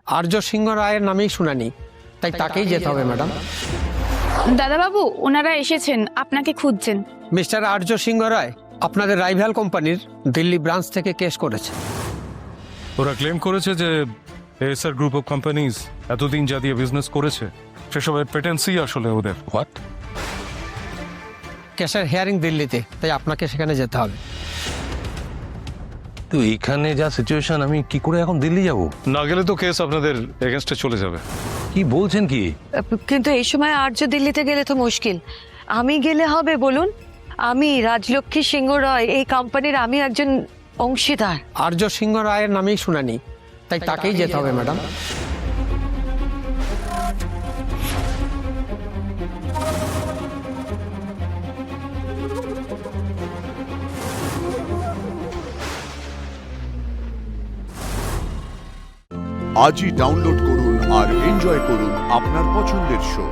আর্য সিংহ রায়ের নামেই শুনানি, তাই তাকেই যেতে হবে ম্যাডাম। দাদাবাবু, ওনারা এসেছেন, আপনাকে খুঁজছেন। মিস্টার আর্য সিংহ রায় আপনাদের রাইভাল কোম্পানির দিল্লি ব্রাঞ্চ থেকে কেস করেছে। ওরা ক্লেম করেছে যে এসআর গ্রুপ অফ কোম্পানিজ এতদিন যা দিয়ে বিজনেস করেছে সেসবের পেটেন্সি আসলে ওদের। হোয়াট? কেসের হিয়ারিং দিল্লিতে, তাই আপনাকে সেখানে যেতে হবে। তো এইখানে যা সিচুয়েশন, আমি কি করে এখন দিল্লি যাব? না গেলে তো কেস আপনাদের এগেনস্টে চলে যাবে। কি বলছেন কি? কিন্তু এই সময় আর্য দিল্লিতে গেলে তো মুশকিল। আমি গেলে হবে বলুন? আমি রাজলক্ষ্মী সিংহ রায়, এই কোম্পানির আমি একজন অংশীদার। আর্য সিংহ রায়ের নামেই শুনানি, তাই তাকেই যেতে হবে ম্যাডাম। আজই ডাউনলোড করুন আর এনজয় করুন আপনার পছন্দের শো।